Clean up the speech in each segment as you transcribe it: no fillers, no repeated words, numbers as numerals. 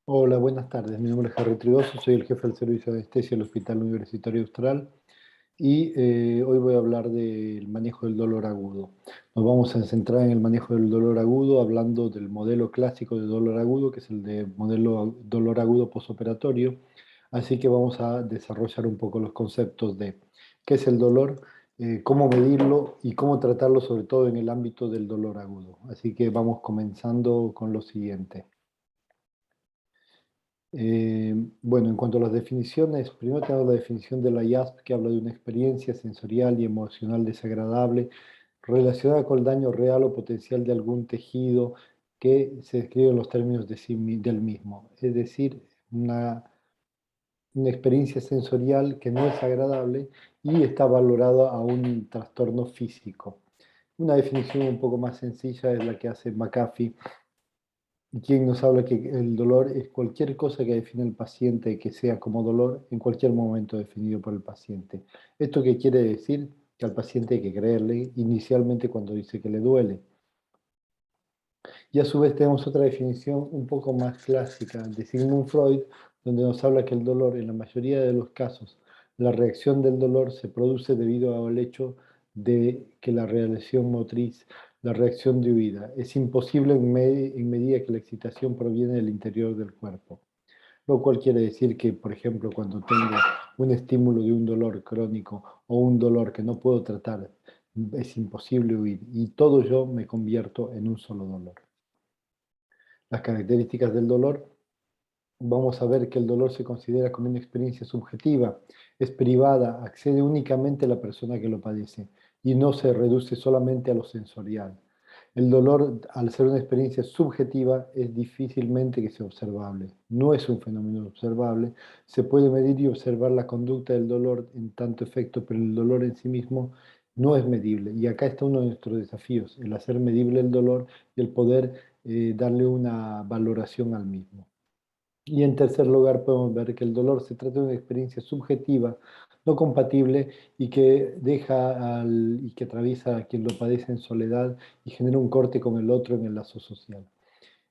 Hola, buenas tardes. Mi nombre es Harry Trigoso, soy el jefe del servicio de anestesia del Hospital Universitario Austral y hoy voy a hablar del manejo del dolor agudo. Nos vamos a centrar en el manejo del dolor agudo hablando del modelo clásico de dolor agudo, que es el de dolor agudo posoperatorio. Así que vamos a desarrollar un poco los conceptos de qué es el dolor, cómo medirlo y cómo tratarlo, sobre todo en el ámbito del dolor agudo. Así que vamos comenzando con lo siguiente. Bueno, en cuanto a las definiciones, primero tenemos la definición de la IASP que habla de una experiencia sensorial y emocional desagradable relacionada con el daño real o potencial de algún tejido que se describe en los términos del mismo. Es decir, una, una experiencia sensorial que no es agradable y está valorada a un trastorno físico. Una definición un poco más sencilla es la que hace McAfee, quien nos habla que el dolor es cualquier cosa que define el paciente que sea como dolor en cualquier momento definido por el paciente. ¿Esto qué quiere decir? Que al paciente hay que creerle inicialmente cuando dice que le duele. Y a su vez tenemos otra definición un poco más clásica de Sigmund Freud, donde nos habla que el dolor, en la mayoría de los casos, la reacción del dolor se produce debido al hecho de que la reacción motriz, la reacción de huida, es imposible en medida que la excitación proviene del interior del cuerpo. Lo cual quiere decir que, por ejemplo, cuando tengo un estímulo de un dolor crónico o un dolor que no puedo tratar, es imposible huir y todo yo me convierto en un solo dolor. Las características del dolor, vamos a ver que el dolor se considera como una experiencia subjetiva, es privada, accede únicamente a la persona que lo padece y no se reduce solamente a lo sensorial. El dolor, al ser una experiencia subjetiva, es difícilmente que sea observable. No es un fenómeno observable. Se puede medir y observar la conducta del dolor en tanto efecto, pero el dolor en sí mismo no es medible. Y acá está uno de nuestros desafíos, el hacer medible el dolor y el poder darle una valoración al mismo. Y en tercer lugar, podemos ver que el dolor se trata de una experiencia subjetiva, no compatible y que y que atraviesa a quien lo padece en soledad y genera un corte con el otro en el lazo social.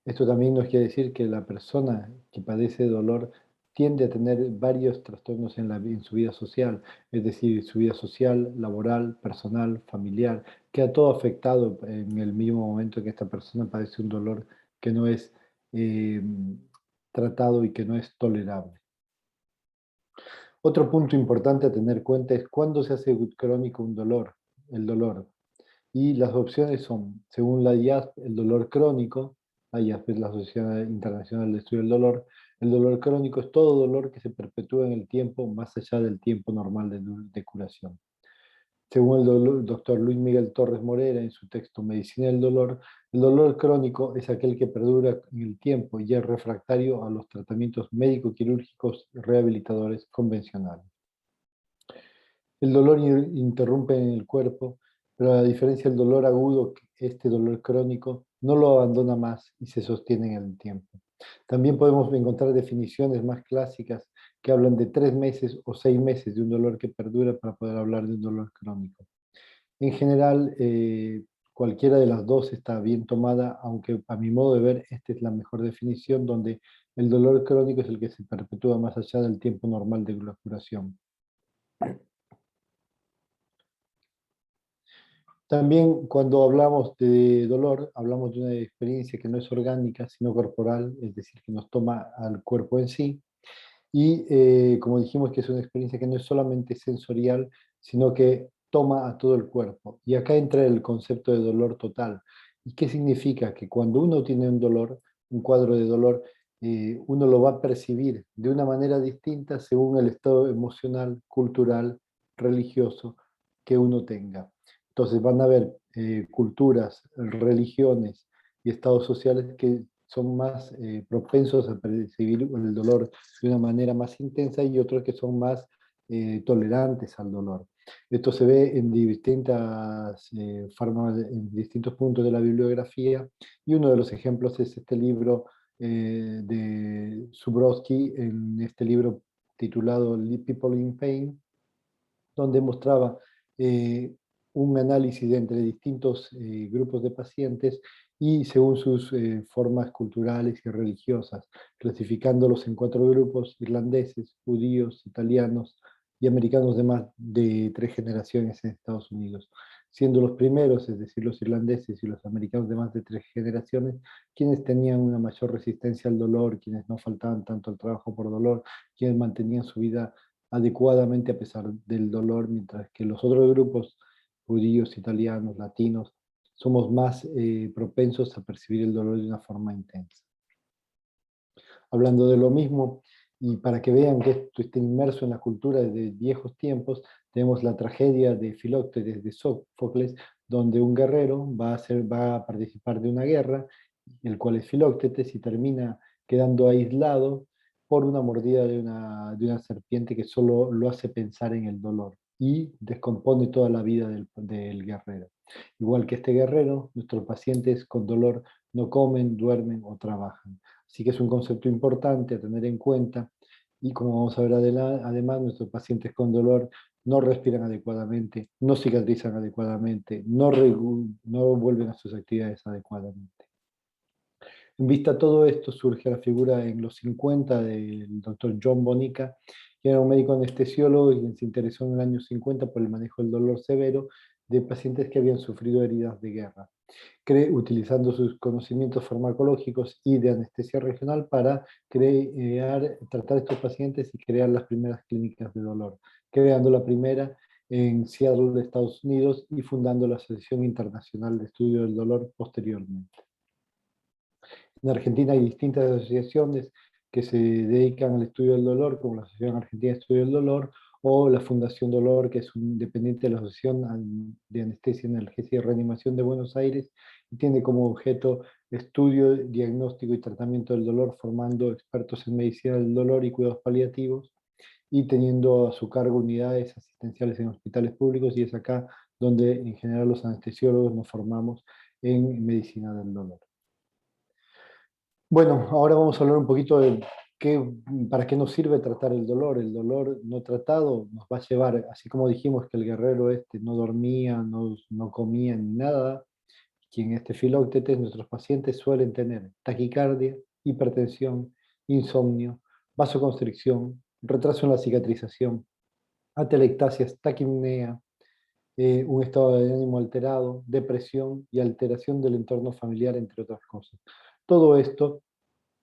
Esto también nos quiere decir que la persona que padece dolor tiende a tener varios trastornos en su vida social, es decir, su vida social, laboral, personal, familiar, queda todo afectado en el mismo momento en que esta persona padece un dolor que no es eh, tratado y que no es tolerable. Otro punto importante a tener en cuenta es cuándo se hace crónico el dolor. Y las opciones son, según la IASP, el dolor crónico, la IASP es la Asociación Internacional de Estudio del Dolor, el dolor crónico es todo dolor que se perpetúa en el tiempo más allá del tiempo normal de curación. Según el doctor Luis Miguel Torres Morera, en su texto Medicina del Dolor, el dolor crónico es aquel que perdura en el tiempo y es refractario a los tratamientos médico-quirúrgicos y rehabilitadores convencionales. El dolor interrumpe en el cuerpo, pero a diferencia del dolor agudo, este dolor crónico no lo abandona más y se sostiene en el tiempo. También podemos encontrar definiciones más clásicas que hablan de 3 meses o 6 meses de un dolor que perdura para poder hablar de un dolor crónico. En general, cualquiera de las dos está bien tomada, aunque a mi modo de ver, esta es la mejor definición, donde el dolor crónico es el que se perpetúa más allá del tiempo normal de la curación. También cuando hablamos de dolor, hablamos de una experiencia que no es orgánica, sino corporal, es decir, que nos toma al cuerpo en sí. Y como dijimos que es una experiencia que no es solamente sensorial, sino que toma a todo el cuerpo. Y acá entra el concepto de dolor total. ¿Y qué significa? Que cuando uno tiene un dolor, un cuadro de dolor, uno lo va a percibir de una manera distinta según el estado emocional, cultural, religioso que uno tenga. Entonces van a haber culturas, religiones y estados sociales que son más propensos a percibir el dolor de una manera más intensa y otros que son más tolerantes al dolor. Esto se ve en en distintos puntos de la bibliografía y uno de los ejemplos es este libro de Zubrowski, en este libro titulado People in Pain, donde mostraba eh, un análisis entre distintos grupos de pacientes y según sus formas culturales y religiosas, clasificándolos en 4 grupos: irlandeses, judíos, italianos y americanos de más de 3 generaciones en Estados Unidos, siendo los primeros, es decir, los irlandeses y los americanos de más de 3 generaciones, quienes tenían una mayor resistencia al dolor, quienes no faltaban tanto al trabajo por dolor, quienes mantenían su vida adecuadamente a pesar del dolor, mientras que los otros grupos, judíos, italianos, latinos, somos más propensos a percibir el dolor de una forma intensa. Hablando de lo mismo, y para que vean que esto está inmerso en la cultura de viejos tiempos, tenemos la tragedia de Filoctetes de Sófocles, donde un guerrero va a participar de una guerra, el cual es Filoctetes, y termina quedando aislado por una mordida de una serpiente que solo lo hace pensar en el dolor y descompone toda la vida del guerrero. Igual que este guerrero, nuestros pacientes con dolor no comen, duermen o trabajan. Así que es un concepto importante a tener en cuenta, y como vamos a ver además, nuestros pacientes con dolor no respiran adecuadamente, no cicatrizan adecuadamente, no vuelven a sus actividades adecuadamente. En vista a todo esto, surge la figura en los 50 del doctor John Bonica, que era un médico anestesiólogo y quien se interesó en el año 50 por el manejo del dolor severo de pacientes que habían sufrido heridas de guerra, utilizando sus conocimientos farmacológicos y de anestesia regional para tratar a estos pacientes y crear las primeras clínicas de dolor, creando la primera en Seattle, Estados Unidos, y fundando la Asociación Internacional de Estudio del Dolor posteriormente. En Argentina hay distintas asociaciones que se dedican al estudio del dolor, como la Asociación Argentina de Estudio del Dolor, o la Fundación Dolor, que es un dependiente de la Asociación de Anestesia, Analgesia y Reanimación de Buenos Aires, y tiene como objeto estudio, diagnóstico y tratamiento del dolor, formando expertos en medicina del dolor y cuidados paliativos, y teniendo a su cargo unidades asistenciales en hospitales públicos, y es acá donde en general los anestesiólogos nos formamos en medicina del dolor. Bueno, ahora vamos a hablar un poquito de para qué nos sirve tratar el dolor. El dolor no tratado nos va a llevar, así como dijimos que el guerrero este no dormía, no comía ni nada, que en este Filoctetes nuestros pacientes suelen tener taquicardia, hipertensión, insomnio, vasoconstricción, retraso en la cicatrización, atelectasias, taquipnea, un estado de ánimo alterado, depresión y alteración del entorno familiar, entre otras cosas. Todo esto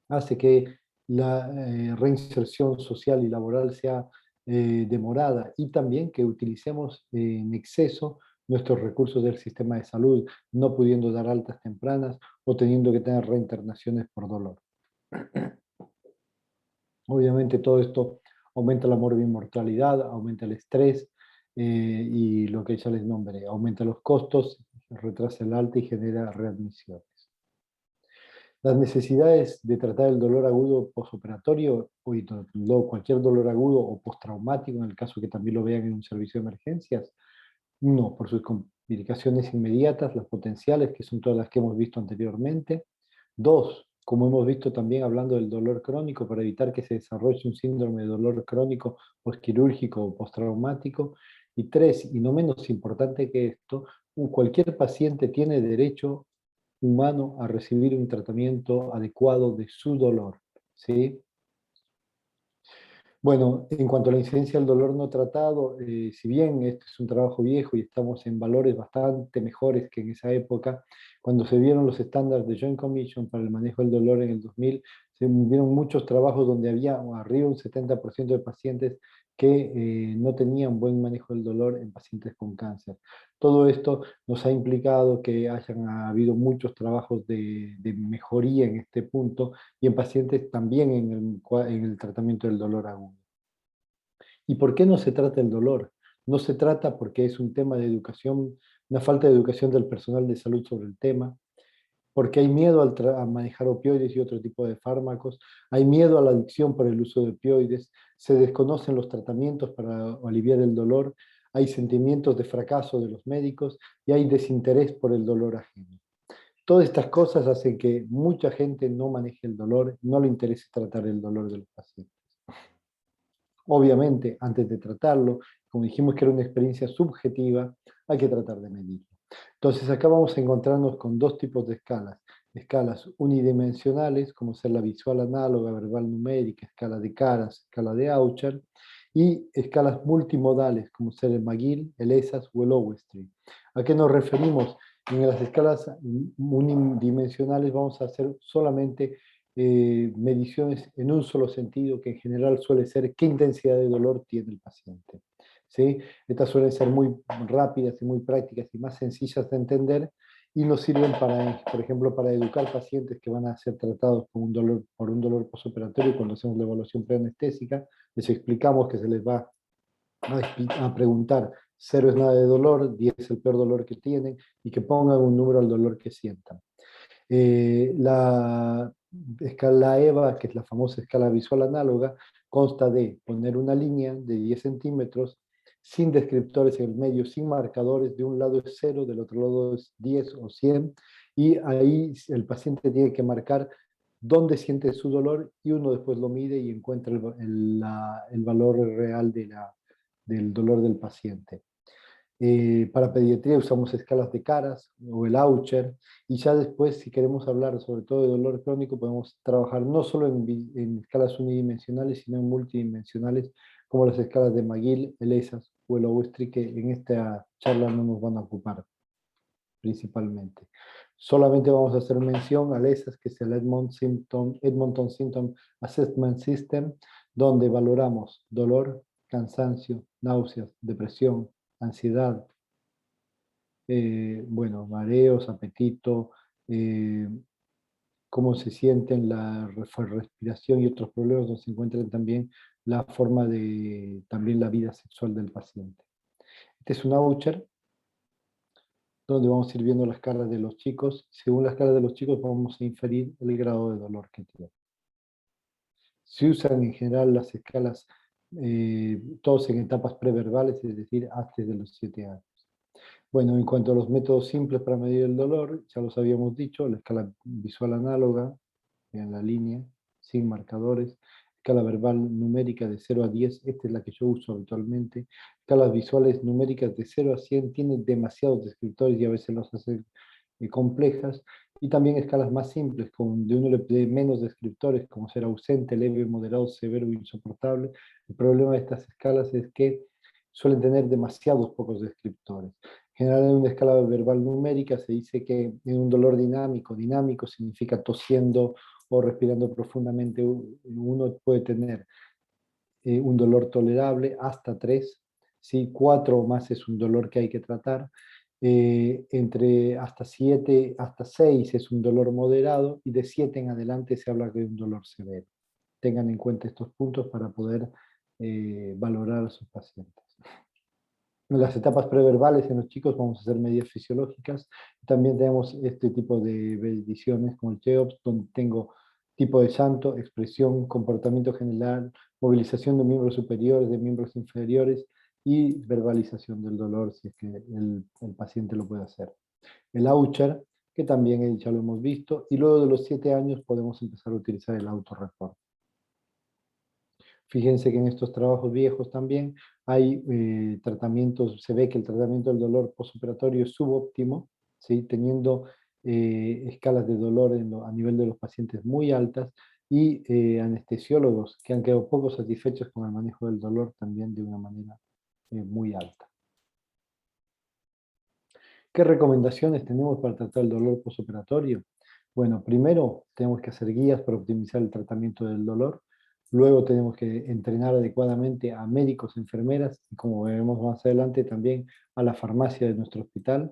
hace que la reinserción social y laboral sea demorada, y también que utilicemos en exceso nuestros recursos del sistema de salud, no pudiendo dar altas tempranas o teniendo que tener reinternaciones por dolor. Obviamente todo esto aumenta la morbimortalidad, aumenta el estrés y lo que ya les nombré, aumenta los costos, retrasa el alta y genera readmisiones. Las necesidades de tratar el dolor agudo postoperatorio, o cualquier dolor agudo o postraumático, en el caso que también lo vean en un servicio de emergencias, uno, por sus complicaciones inmediatas, las potenciales, que son todas las que hemos visto anteriormente. Dos, como hemos visto también hablando del dolor crónico, para evitar que se desarrolle un síndrome de dolor crónico postquirúrgico o postraumático. Y tres, y no menos importante que esto, cualquier paciente tiene derecho humano a recibir un tratamiento adecuado de su dolor, ¿sí? Bueno, en cuanto a la incidencia del dolor no tratado, si bien este es un trabajo viejo y estamos en valores bastante mejores que en esa época, cuando se vieron los estándares de Joint Commission para el manejo del dolor en el 2000, se vieron muchos trabajos donde había arriba un 70% de pacientes que no tenían buen manejo del dolor en pacientes con cáncer. Todo esto nos ha implicado que hayan habido muchos trabajos de mejoría en este punto, y en pacientes también en el tratamiento del dolor agudo. ¿Y por qué no se trata el dolor? No se trata porque es un tema de educación, una falta de educación del personal de salud sobre el tema, porque hay miedo a manejar opioides y otro tipo de fármacos, hay miedo a la adicción por el uso de opioides, se desconocen los tratamientos para aliviar el dolor, hay sentimientos de fracaso de los médicos y hay desinterés por el dolor ajeno. Todas estas cosas hacen que mucha gente no maneje el dolor, no le interese tratar el dolor de los pacientes. Obviamente, antes de tratarlo, como dijimos que era una experiencia subjetiva, hay que tratar de medirlo. Entonces acá vamos a encontrarnos con dos tipos de escalas. Escalas unidimensionales, como ser la visual análoga, verbal numérica, escala de caras, escala de Aucher, y escalas multimodales, como ser el McGill, el ESAS o el Overstreet. ¿A qué nos referimos? En las escalas unidimensionales vamos a hacer solamente mediciones en un solo sentido, que en general suele ser qué intensidad de dolor tiene el paciente. ¿Sí? Estas suelen ser muy rápidas y muy prácticas y más sencillas de entender y nos sirven para, por ejemplo, para educar pacientes que van a ser tratados por un dolor postoperatorio. Cuando hacemos la evaluación preanestésica, les explicamos que se les va a preguntar: 0 es nada de dolor, 10 es el peor dolor que tienen, y que pongan un número al dolor que sientan. La escala EVA, que es la famosa escala visual análoga, consta de poner una línea de 10 centímetros sin descriptores en el medio, sin marcadores. De un lado es 0, del otro lado es 10 o 100, y ahí el paciente tiene que marcar dónde siente su dolor, y uno después lo mide y encuentra el valor real del dolor del paciente. Para pediatría usamos escalas de caras o el Aucher, y ya después, si queremos hablar sobre todo de dolor crónico, podemos trabajar no solo en escalas unidimensionales, sino en multidimensionales, como las escalas de McGill, el ESAS o el Overstreet, que en esta charla no nos van a ocupar principalmente. Solamente vamos a hacer mención al ESAS, que es el Edmonton Symptom Assessment System, donde valoramos dolor, cansancio, náuseas, depresión, ansiedad, bueno, mareos, apetito, eh, cómo se sienten la respiración y otros problemas, donde se encuentran también la forma de, también la vida sexual del paciente. Este es un voucher donde vamos a ir viendo las caras de los chicos. Según las caras de los chicos vamos a inferir el grado de dolor que tienen. Se usan en general las escalas, todos en etapas preverbales, es decir, antes de los 7 años. Bueno, en cuanto a los métodos simples para medir el dolor, ya los habíamos dicho: la escala visual análoga, en la línea, sin marcadores; escala verbal numérica de 0 a 10, esta es la que yo uso habitualmente; escalas visuales numéricas de 0 a 100, tienen demasiados descriptores y a veces los hace complejas; y también escalas más simples, de menos descriptores, como ser ausente, leve, moderado, severo o insoportable. El problema de estas escalas es que suelen tener demasiados pocos descriptores. En general, en una escala verbal numérica se dice que en un dolor dinámico significa tosiendo o respirando profundamente, uno puede tener un dolor tolerable hasta 3, ¿sí? 4 o más es un dolor que hay que tratar, entre hasta 7, hasta 6 es un dolor moderado, y de 7 en adelante se habla de un dolor severo. Tengan en cuenta estos puntos para poder valorar a sus pacientes. En las etapas preverbales en los chicos vamos a hacer medidas fisiológicas. También tenemos este tipo de mediciones como el CHEOPS, donde tengo tipo de llanto, expresión, comportamiento general, movilización de miembros superiores, de miembros inferiores, y verbalización del dolor, si es que el paciente lo puede hacer. El Aucher, que también ya lo hemos visto, y luego de los 7 años podemos empezar a utilizar el autorreporte. Fíjense que en estos trabajos viejos también hay tratamientos. Se ve que el tratamiento del dolor postoperatorio es subóptimo, ¿sí? Teniendo escalas de dolor a nivel de los pacientes muy altas, y anestesiólogos que han quedado poco satisfechos con el manejo del dolor también de una manera muy alta. ¿Qué recomendaciones tenemos para tratar el dolor postoperatorio? Bueno, primero tenemos que hacer guías para optimizar el tratamiento del dolor. Luego tenemos que entrenar adecuadamente a médicos, enfermeras y, como veremos más adelante, también a la farmacia de nuestro hospital.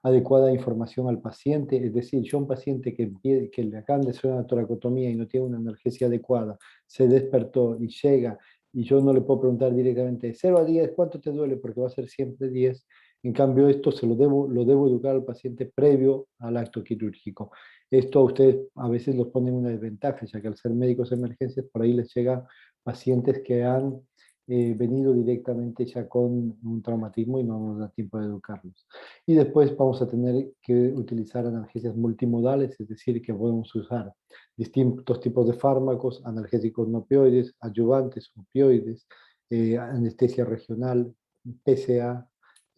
Adecuada información al paciente, es decir, yo, un paciente que le acaban de hacer una toracotomía y no tiene una analgesia adecuada, se despertó y llega, y yo no le puedo preguntar directamente: 0 a 10, ¿cuánto te duele? Porque va a ser siempre 10. En cambio, esto lo debo educar al paciente previo al acto quirúrgico. Esto a ustedes a veces los pone en una desventaja, ya que al ser médicos de emergencias, por ahí les llega pacientes que han venido directamente ya con un traumatismo y no nos da tiempo de educarlos. Y después vamos a tener que utilizar analgesias multimodales, es decir, que podemos usar distintos tipos de fármacos: analgésicos no opioides, adyuvantes, opioides, anestesia regional, PCA,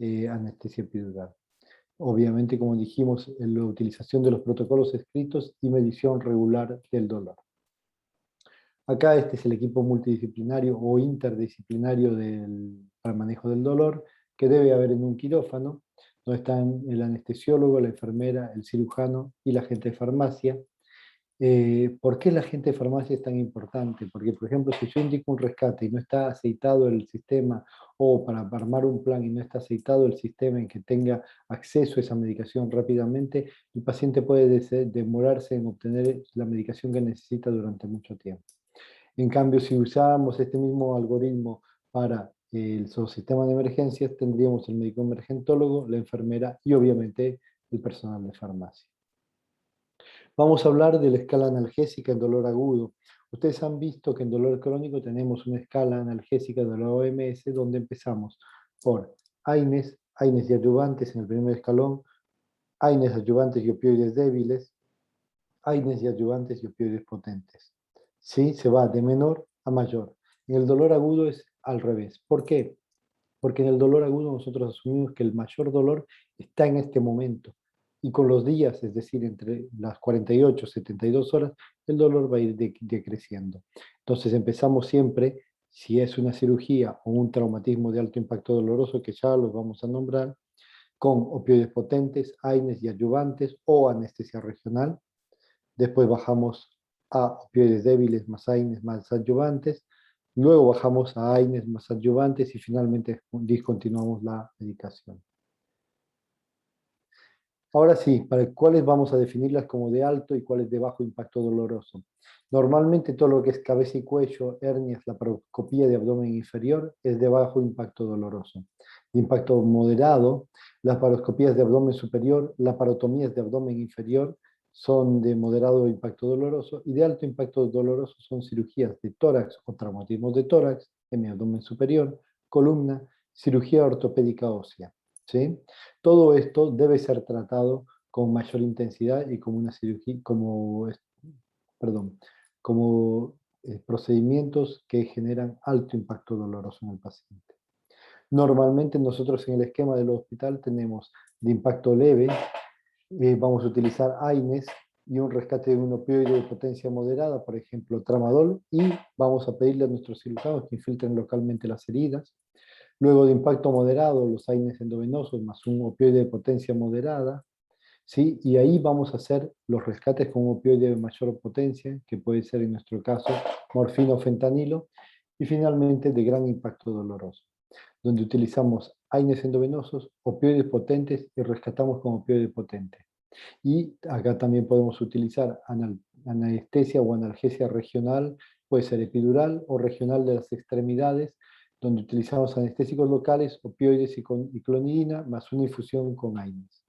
anestesia epidural. Obviamente, como dijimos, en la utilización de los protocolos escritos y medición regular del dolor. Acá este es el equipo multidisciplinario o interdisciplinario para el manejo del dolor que debe haber en un quirófano, donde están el anestesiólogo, la enfermera, el cirujano y la gente de farmacia. ¿Por qué la gente de farmacia es tan importante? Porque, por ejemplo, si yo indico un rescate y no está aceitado el sistema, o para armar un plan y no está aceitado el sistema en que tenga acceso a esa medicación rápidamente, el paciente puede demorarse en obtener la medicación que necesita durante mucho tiempo. En cambio, si usáramos este mismo algoritmo para el sistema de emergencias, tendríamos el médico emergentólogo, la enfermera y obviamente el personal de farmacia. Vamos a hablar de la escala analgésica en dolor agudo. Ustedes han visto que en dolor crónico tenemos una escala analgésica de la OMS donde empezamos por AINES, AINES y adyuvantes en el primer escalón, AINES, adyuvantes y opioides débiles, AINES y adyuvantes y opioides potentes. ¿Sí? Se va de menor a mayor. En el dolor agudo es al revés. ¿Por qué? Porque en el dolor agudo nosotros asumimos que el mayor dolor está en este momento. Y con los días, es decir, entre las 48 y 72 horas, el dolor va a ir decreciendo. Entonces empezamos siempre, si es una cirugía o un traumatismo de alto impacto doloroso, que ya los vamos a nombrar, con opioides potentes, AINES y adyuvantes o anestesia regional. Después bajamos a opioides débiles más AINES más adyuvantes. Luego bajamos a AINES más adyuvantes y finalmente discontinuamos la medicación. Ahora sí, ¿para cuáles vamos a definirlas como de alto y cuáles de bajo impacto doloroso? Normalmente todo lo que es cabeza y cuello, hernias, laparoscopía de abdomen inferior es de bajo impacto doloroso. De impacto moderado, las laparoscopías de abdomen superior, laparotomías de abdomen inferior son de moderado impacto doloroso y de alto impacto doloroso son cirugías de tórax o traumatismos de tórax en mi abdomen superior, columna, cirugía ortopédica ósea. ¿Sí? Todo esto debe ser tratado con mayor intensidad y como una cirugía, como procedimientos que generan alto impacto doloroso en el paciente. Normalmente nosotros en el esquema del hospital tenemos de impacto leve, vamos a utilizar AINES y un rescate de un opioide de potencia moderada, por ejemplo, tramadol, y vamos a pedirle a nuestros cirujanos que infiltren localmente las heridas. Luego de impacto moderado, los AINES endovenosos más un opioide de potencia moderada, ¿sí? Y ahí vamos a hacer los rescates con un opioide de mayor potencia, que puede ser en nuestro caso morfina o fentanilo, y finalmente de gran impacto doloroso, donde utilizamos AINES endovenosos, opioides potentes y rescatamos con opioide potente. Y acá también podemos utilizar anestesia o analgesia regional, puede ser epidural o regional de las extremidades, donde utilizamos anestésicos locales, opioides y clonidina, más una infusión con AINES.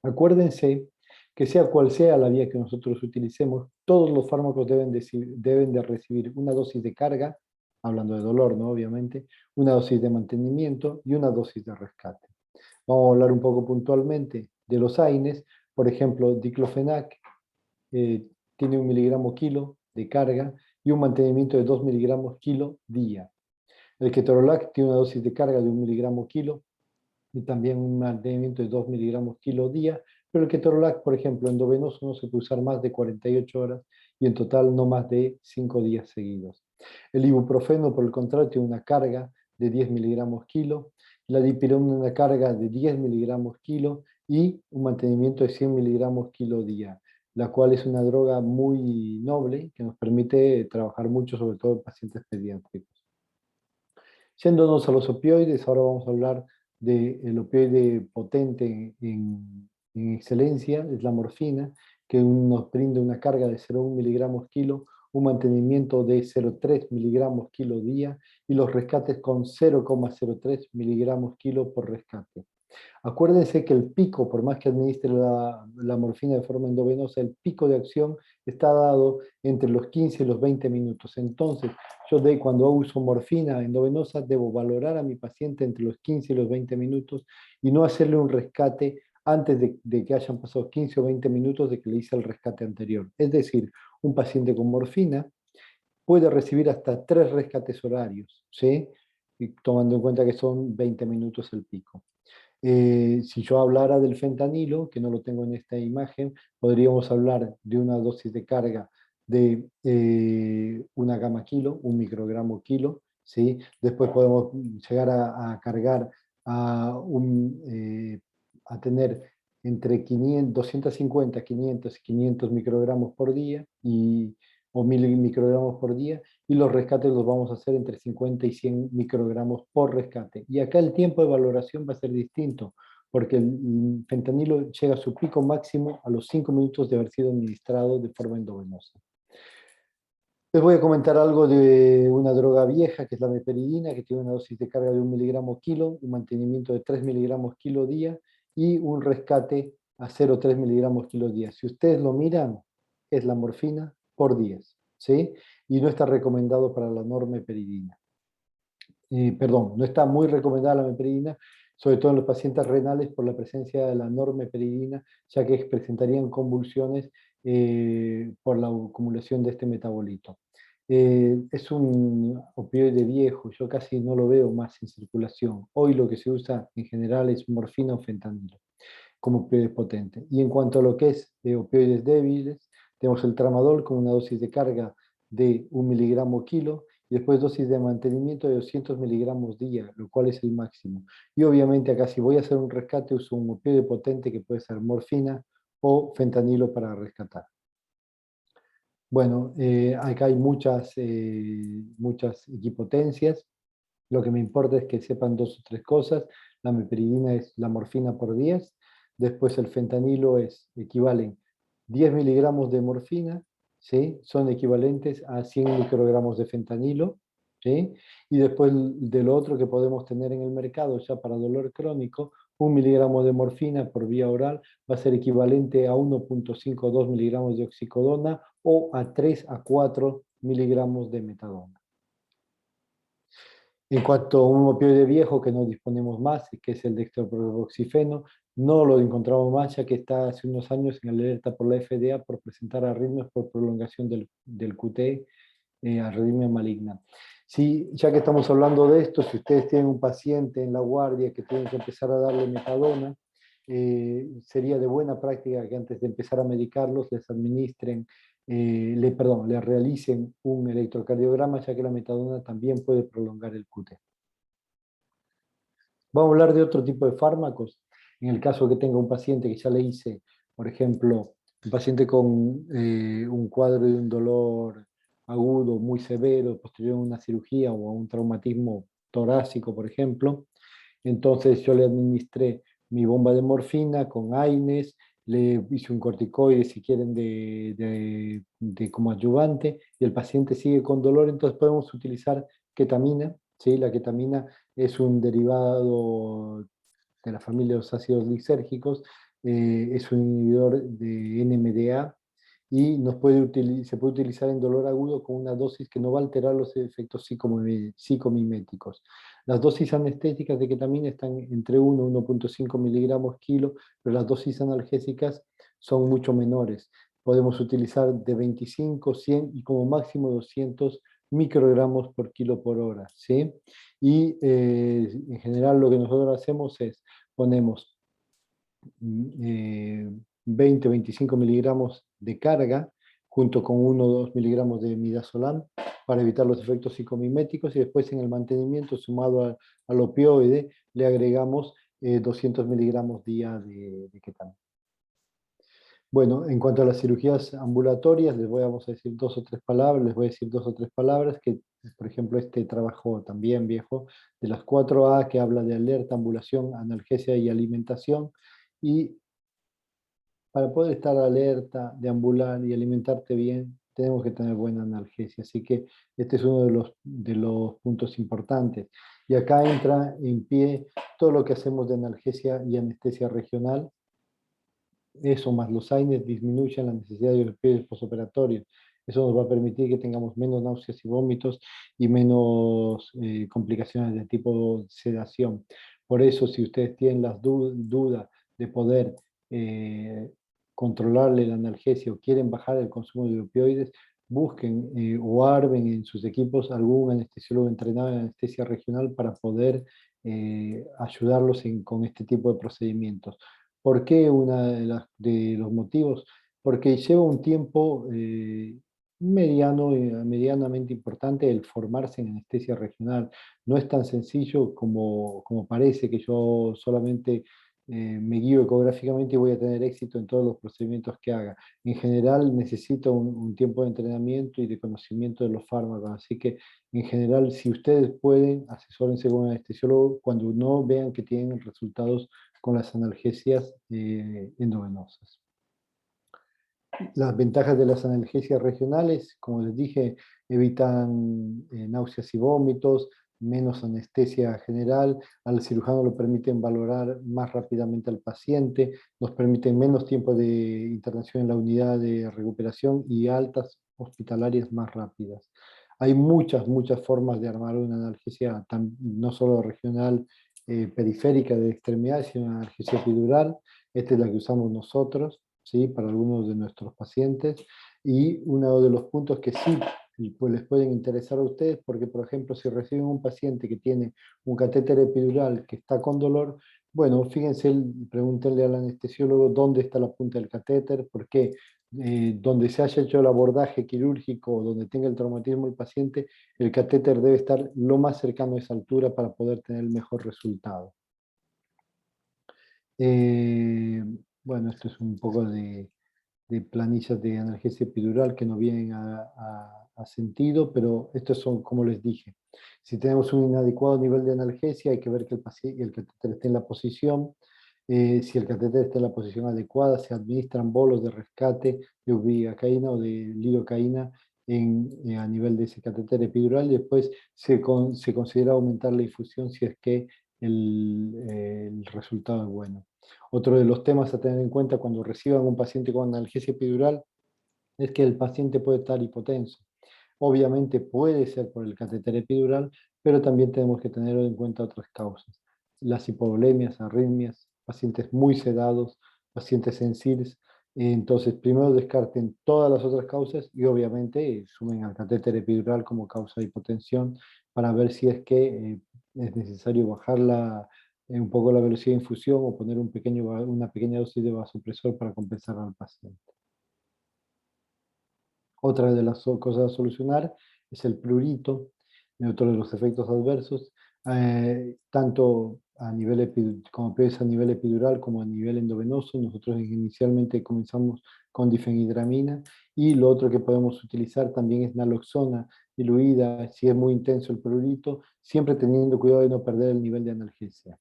Acuérdense que sea cual sea la vía que nosotros utilicemos, todos los fármacos deben de recibir una dosis de carga, hablando de dolor, ¿no? Obviamente, una dosis de mantenimiento y una dosis de rescate. Vamos a hablar un poco puntualmente de los AINES. Por ejemplo, diclofenac tiene 1 miligramo kilo de carga y un mantenimiento de 2 miligramos kilo día. El ketorolac tiene una dosis de carga de 1 miligramo kilo y también un mantenimiento de 2 miligramos kilo día, pero el ketorolac, por ejemplo, endovenoso no se puede usar más de 48 horas y en total no más de 5 días seguidos. El ibuprofeno, por el contrario, tiene una carga de 10 miligramos kilo, la dipirona una carga de 10 miligramos kilo y un mantenimiento de 100 miligramos kilo día, la cual es una droga muy noble que nos permite trabajar mucho, sobre todo en pacientes pediátricos. Yéndonos a los opioides, ahora vamos a hablar del opioide potente en excelencia, es la morfina, que nos brinda una carga de 0,1 miligramos kilo, un mantenimiento de 0,3 miligramos kilo día y los rescates con 0,03 miligramos kilo por rescate. Acuérdense que el pico, por más que administre la morfina de forma endovenosa, el pico de acción está dado entre los 15 y los 20 minutos. Entonces, cuando uso morfina endovenosa, debo valorar a mi paciente entre los 15 y los 20 minutos y no hacerle un rescate antes de que hayan pasado 15 o 20 minutos de que le hice el rescate anterior. Es decir, un paciente con morfina puede recibir hasta 3 rescates horarios, ¿sí? y tomando en cuenta que son 20 minutos el pico. Si yo hablara del fentanilo, que no lo tengo en esta imagen, podríamos hablar de una dosis de carga de una gama kilo, un microgramo kilo, ¿sí? Después podemos llegar a cargar a tener entre 500, 250, 500 y 500 microgramos por día o 1000 microgramos por día, y los rescates los vamos a hacer entre 50 y 100 microgramos por rescate. Y acá el tiempo de valoración va a ser distinto, porque el fentanilo llega a su pico máximo a los 5 minutos de haber sido administrado de forma endovenosa. Les voy a comentar algo de una droga vieja, que es la meperidina, que tiene una dosis de carga de 1 miligramo kilo, un mantenimiento de 3 miligramos kilo día y un rescate a 0,3 miligramos kilo día. Si ustedes lo miran, es la morfina por 10, ¿sí? Y no está recomendado para la normeperidina. Perdón, no está muy recomendada la meperidina, sobre todo en los pacientes renales por la presencia de la normeperidina, ya que presentarían convulsiones por la acumulación de este metabolito. Es un opioide viejo, yo casi no lo veo más en circulación. Hoy lo que se usa en general es morfina o fentanilo como opioide potente. Y en cuanto a lo que es opioides débiles, tenemos el tramadol con una dosis de carga de 1 miligramo kilo y después dosis de mantenimiento de 200 miligramos día, lo cual es el máximo. Y obviamente acá si voy a hacer un rescate uso un opioide potente que puede ser morfina o fentanilo para rescatar. Bueno, acá hay muchas equipotencias. Lo que me importa es que sepan dos o tres cosas. La meperidina es la morfina por 10. Después el fentanilo equivalen 10 miligramos de morfina, ¿sí? Son equivalentes a 100 microgramos de fentanilo, ¿sí? Y después de lo otro que podemos tener en el mercado ya para dolor crónico, 1 miligramo de morfina por vía oral va a ser equivalente a 1,52 miligramos de oxicodona o a 3 a 4 miligramos de metadona. En cuanto a un opioide viejo que no disponemos más, que es el dextropropoxifeno, no lo encontramos más ya que está hace unos años en alerta por la FDA por presentar arritmias por prolongación del QT, arritmia maligna. Sí, ya que estamos hablando de esto, si ustedes tienen un paciente en la guardia que tienen que empezar a darle metadona, sería de buena práctica que antes de empezar a medicarlos les administren le realicen un electrocardiograma, ya que la metadona también puede prolongar el QT. Vamos a hablar de otro tipo de fármacos. En el caso que tenga un paciente que ya le hice, por ejemplo, un paciente con un cuadro de un dolor agudo muy severo, posterior a una cirugía o a un traumatismo torácico, por ejemplo, entonces yo le administré mi bomba de morfina con AINES, le hice un corticoide, si quieren, como adyuvante, y el paciente sigue con dolor, entonces podemos utilizar ketamina, ¿sí? La ketamina es un derivado de la familia de los ácidos lisérgicos, es un inhibidor de NMDA y se puede utilizar en dolor agudo con una dosis que no va a alterar los efectos psicomiméticos. Las dosis anestéticas de ketamina están entre 1 y 1,5 miligramos kilo, pero las dosis analgésicas son mucho menores. Podemos utilizar de 25, 100 y como máximo 200 microgramos por kilo por hora, ¿sí? Y en general lo que nosotros hacemos es ponemos 20-25 miligramos de carga junto con 1 o 2 miligramos de midazolam para evitar los efectos psicomiméticos y después en el mantenimiento sumado al opioide le agregamos 200 miligramos día de ketamina. Bueno, en cuanto a las cirugías ambulatorias, vamos a decir dos o tres palabras, les voy a decir dos o tres palabras, que por ejemplo este trabajo también viejo, de las 4A, que habla de alerta, ambulación, analgesia y alimentación, y para poder estar alerta, deambular y alimentarte bien, tenemos que tener buena analgesia. Así que este es uno de los puntos importantes. Y acá entra en pie todo lo que hacemos de analgesia y anestesia regional. Eso más los AINES disminuyen la necesidad de los opioides postoperatorios. Eso nos va a permitir que tengamos menos náuseas y vómitos y menos complicaciones de tipo sedación. Por eso, si ustedes tienen las dudas de poder controlarle la analgesia o quieren bajar el consumo de opioides, busquen o armen en sus equipos algún anestesiólogo entrenado en anestesia regional para poder ayudarlos con este tipo de procedimientos. ¿Por qué uno de los motivos? Porque lleva un tiempo medianamente importante el formarse en anestesia regional. No es tan sencillo como parece, que yo solamente me guío ecográficamente y voy a tener éxito en todos los procedimientos que haga. En general necesita un tiempo de entrenamiento y de conocimiento de los fármacos, así que en general, si ustedes pueden, asesórense con un anestesiólogo cuando no vean que tienen resultados con las analgesias endovenosas. Las ventajas de las analgesias regionales, como les dije, evitan náuseas y vómitos, menos anestesia general, al cirujano lo permiten valorar más rápidamente al paciente, nos permiten menos tiempo de internación en la unidad de recuperación y altas hospitalarias más rápidas. Hay muchas formas de armar una analgesia, no solo regional, periférica de extremidades, sino una analgesia epidural. Esta es la que usamos nosotros, ¿sí? Para algunos de nuestros pacientes. Y uno de los puntos que sí pues les pueden interesar a ustedes, porque por ejemplo, si reciben un paciente que tiene un catéter epidural que está con dolor, bueno, fíjense, pregúntenle al anestesiólogo dónde está la punta del catéter, porque donde se haya hecho el abordaje quirúrgico, donde tenga el traumatismo el paciente, el catéter debe estar lo más cercano a esa altura para poder tener el mejor resultado. Eh, bueno, esto es un poco de planillas de analgesia epidural que no vienen a sentido, pero estos son, como les dije, si tenemos un inadecuado nivel de analgesia, hay que ver que el catéter esté en la posición. Si el catéter está en la posición adecuada, se administran bolos de rescate de ubicaína o de lidocaína a nivel de ese catéter epidural, y después se considera aumentar la infusión si es que el resultado es bueno. Otro de los temas a tener en cuenta cuando reciban un paciente con analgesia epidural es que el paciente puede estar hipotenso. Obviamente puede ser por el catéter epidural, pero también tenemos que tener en cuenta otras causas. Las hipovolemias, arritmias, pacientes muy sedados, pacientes sensibles. Entonces, primero descarten todas las otras causas y obviamente sumen al catéter epidural como causa de hipotensión para ver si es que es necesario bajar un poco la velocidad de infusión o poner una pequeña dosis de vasopresor para compensar al paciente. Otra de las cosas a solucionar es el prurito, otro de los efectos adversos, tanto como a nivel epidural como a nivel endovenoso. Nosotros inicialmente comenzamos con difenhidramina, y lo otro que podemos utilizar también es naloxona diluida, si es muy intenso el prurito, siempre teniendo cuidado de no perder el nivel de analgesia.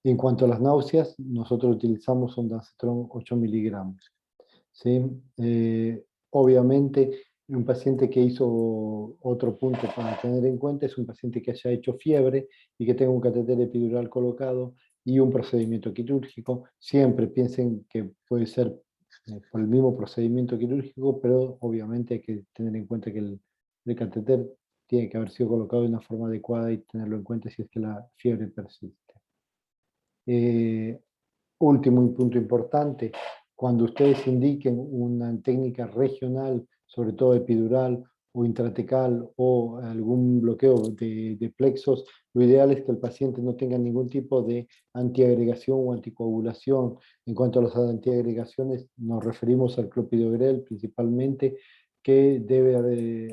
En cuanto a las náuseas, nosotros utilizamos ondansetron 8 miligramos. ¿Sí? Obviamente, un paciente que hizo, otro punto para tener en cuenta, es un paciente que haya hecho fiebre y que tenga un catéter epidural colocado y un procedimiento quirúrgico. Siempre piensen que puede ser por el mismo procedimiento quirúrgico, pero obviamente hay que tener en cuenta que el catéter tiene que haber sido colocado de una forma adecuada y tenerlo en cuenta si es que la fiebre persiste. Eh, Último punto importante, cuando ustedes indiquen una técnica regional, sobre todo epidural o intratecal o algún bloqueo de plexos, lo ideal es que el paciente no tenga ningún tipo de antiagregación o anticoagulación. En cuanto a las antiagregaciones, nos referimos al clopidogrel principalmente, que debe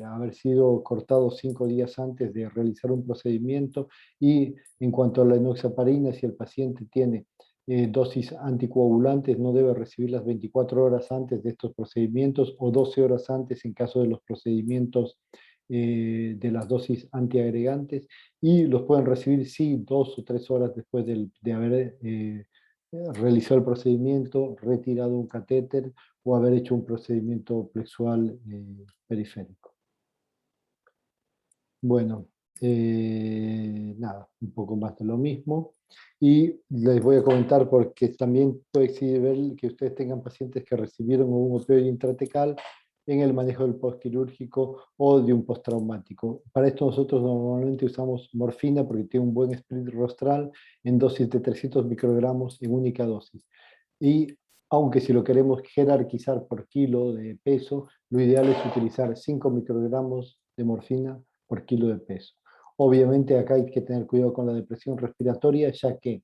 haber sido cortado 5 días antes de realizar un procedimiento. Y en cuanto a la enoxaparina, si el paciente tiene dosis anticoagulantes, no debe recibirlas 24 horas antes de estos procedimientos o 12 horas antes en caso de los procedimientos de las dosis antiagregantes, y los pueden recibir sí 2 o 3 horas después de haber realizado el procedimiento, retirado un catéter o haber hecho un procedimiento plexual periférico. Bueno, nada, un poco más de lo mismo. Y les voy a comentar, porque también puede ver que ustedes tengan pacientes que recibieron un opioide intratecal en el manejo del postquirúrgico o de un postraumático. Para esto nosotros normalmente usamos morfina porque tiene un buen split rostral en dosis de 300 microgramos en única dosis. Y aunque si lo queremos jerarquizar por kilo de peso, lo ideal es utilizar 5 microgramos de morfina por kilo de peso. Obviamente acá hay que tener cuidado con la depresión respiratoria, ya que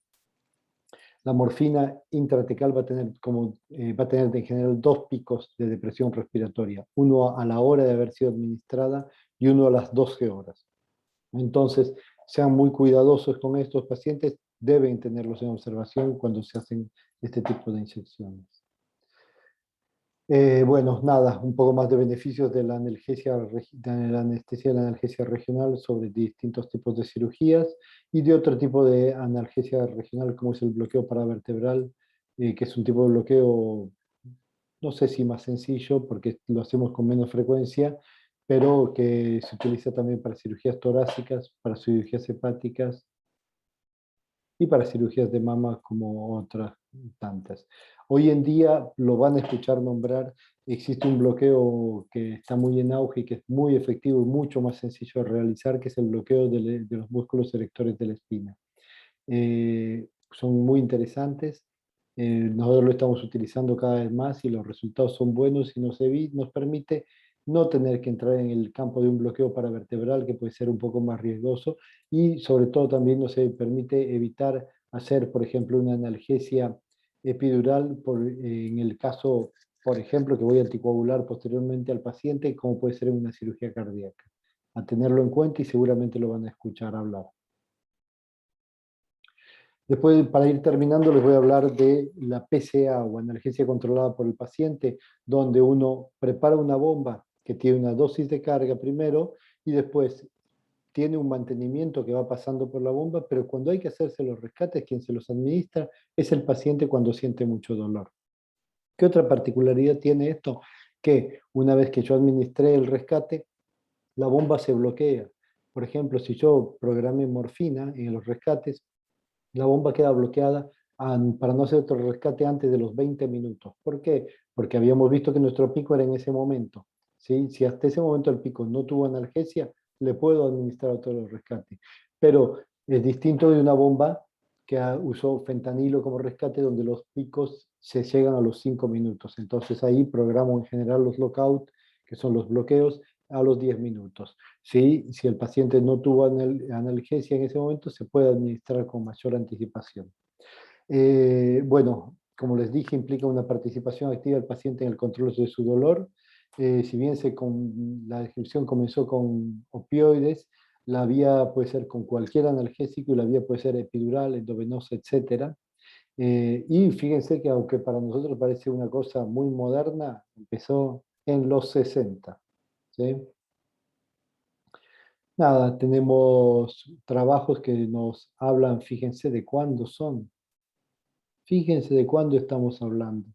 la morfina intratecal va a tener en general dos picos de depresión respiratoria, uno a la hora de haber sido administrada y uno a las 12 horas. Entonces, sean muy cuidadosos con estos pacientes, deben tenerlos en observación cuando se hacen este tipo de inyecciones. Bueno, nada, un poco más de beneficios de la anestesia y la analgesia regional sobre distintos tipos de cirugías y de otro tipo de analgesia regional como es el bloqueo paravertebral, que es un tipo de bloqueo, no sé si más sencillo porque lo hacemos con menos frecuencia, pero que se utiliza también para cirugías torácicas, para cirugías hepáticas y para cirugías de mama como otras tantas. Hoy en día lo van a escuchar nombrar, existe un bloqueo que está muy en auge y que es muy efectivo y mucho más sencillo de realizar, que es el bloqueo de los músculos erectores de la espina. Son muy interesantes, nosotros lo estamos utilizando cada vez más y los resultados son buenos y nos permite no tener que entrar en el campo de un bloqueo paravertebral que puede ser un poco más riesgoso y sobre todo también nos permite evitar hacer, por ejemplo, una analgesia epidural en el caso, por ejemplo, que voy a anticoagular posteriormente al paciente, como puede ser en una cirugía cardíaca. A tenerlo en cuenta y seguramente lo van a escuchar hablar. Después, para ir terminando, les voy a hablar de la PCA o analgesia controlada por el paciente, donde uno prepara una bomba que tiene una dosis de carga primero y después tiene un mantenimiento que va pasando por la bomba, pero cuando hay que hacerse los rescates, quien se los administra es el paciente cuando siente mucho dolor. ¿Qué otra particularidad tiene esto? Que una vez que yo administré el rescate, la bomba se bloquea. Por ejemplo, si yo programé morfina en los rescates, la bomba queda bloqueada para no hacer otro rescate antes de los 20 minutos. ¿Por qué? Porque habíamos visto que nuestro pico era en ese momento. ¿Sí? Si hasta ese momento el pico no tuvo analgesia, le puedo administrar otro rescate. Pero es distinto de una bomba que usó fentanilo como rescate, donde los picos se llegan a los 5 minutos. Entonces ahí programo en general los lockout, que son los bloqueos, a los 10 minutos. ¿Sí? Si el paciente no tuvo analgesia en ese momento, se puede administrar con mayor anticipación. Bueno, como les dije, implica una participación activa del paciente en el control de su dolor. Si bien la descripción comenzó con opioides, la vía puede ser con cualquier analgésico y la vía puede ser epidural, endovenosa, etc. Y fíjense que aunque para nosotros parece una cosa muy moderna, empezó en los 60. ¿Sí? Nada, tenemos trabajos que nos hablan, fíjense de cuándo son, fíjense de cuándo estamos hablando,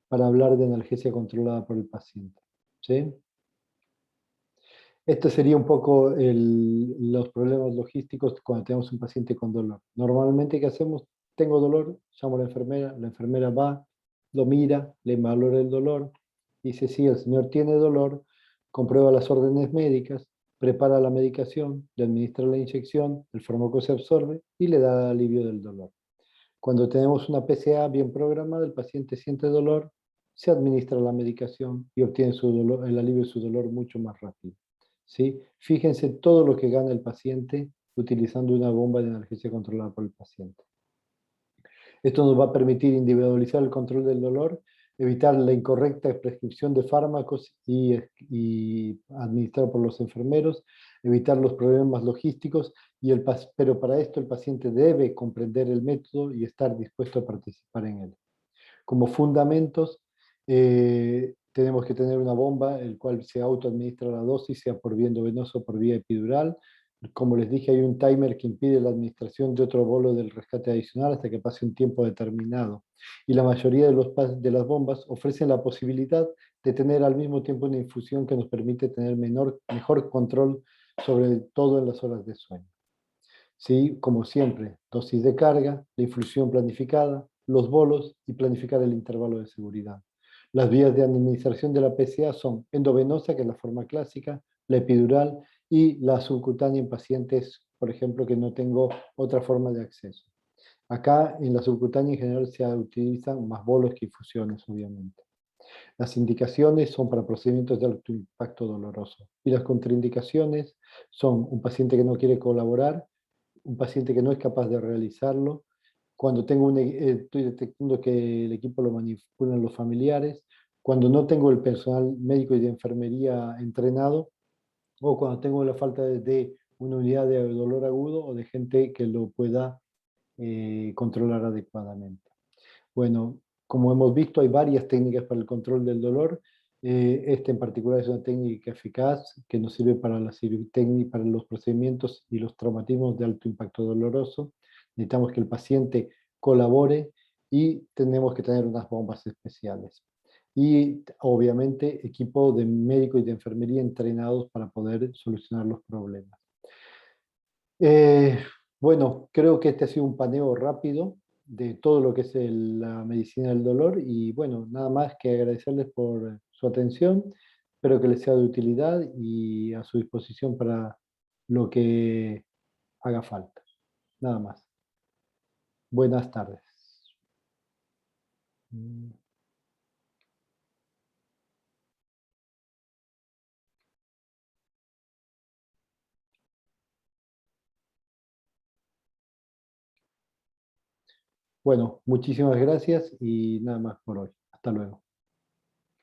para hablar de analgesia controlada por el paciente. ¿Sí? Este sería un poco los problemas logísticos cuando tenemos un paciente con dolor. Normalmente, ¿qué hacemos? Tengo dolor, llamo a la enfermera va, lo mira, le valora el dolor, dice, sí, el señor tiene dolor, comprueba las órdenes médicas, prepara la medicación, le administra la inyección, el fármaco se absorbe y le da alivio del dolor. Cuando tenemos una PCA bien programada, el paciente siente dolor, se administra la medicación y obtiene el alivio de su dolor mucho más rápido. ¿Sí? Fíjense todo lo que gana el paciente utilizando una bomba de analgesia controlada por el paciente. Esto nos va a permitir individualizar el control del dolor, evitar la incorrecta prescripción de fármacos y administrado por los enfermeros, evitar los problemas logísticos, pero para esto el paciente debe comprender el método y estar dispuesto a participar en él. Como fundamentos, tenemos que tener una bomba, el cual se autoadministra la dosis, sea por vía endovenosa o por vía epidural. Como les dije, hay un timer que impide la administración de otro bolo del rescate adicional hasta que pase un tiempo determinado. Y la mayoría de las bombas ofrecen la posibilidad de tener al mismo tiempo una infusión que nos permite tener mejor control sobre todo en las horas de sueño. ¿Sí? Como siempre, dosis de carga, la infusión planificada, los bolos y planificar el intervalo de seguridad. Las vías de administración de la PCA son endovenosa, que es la forma clásica, la epidural y la subcutánea en pacientes, por ejemplo, que no tengo otra forma de acceso. Acá en la subcutánea en general se utilizan más bolos que infusiones, obviamente. Las indicaciones son para procedimientos de alto impacto doloroso. Y las contraindicaciones son un paciente que no quiere colaborar, un paciente que no es capaz de realizarlo, cuando estoy detectando que el equipo lo manipulan los familiares, cuando no tengo el personal médico y de enfermería entrenado, o cuando tengo la falta de una unidad de dolor agudo o de gente que lo pueda controlar adecuadamente. Bueno, como hemos visto, hay varias técnicas para el control del dolor. Esta en particular es una técnica eficaz que nos sirve para para los procedimientos y los traumatismos de alto impacto doloroso. Necesitamos que el paciente colabore y tenemos que tener unas bombas especiales. Y obviamente equipo de médico y de enfermería entrenados para poder solucionar los problemas. Eh, bueno, creo que este ha sido un paneo rápido de todo lo que es la medicina del dolor y bueno, nada más que agradecerles por su atención. Espero que les sea de utilidad y a su disposición para lo que haga falta. Nada más. Buenas tardes. Bueno, muchísimas gracias y nada más por hoy. Hasta luego.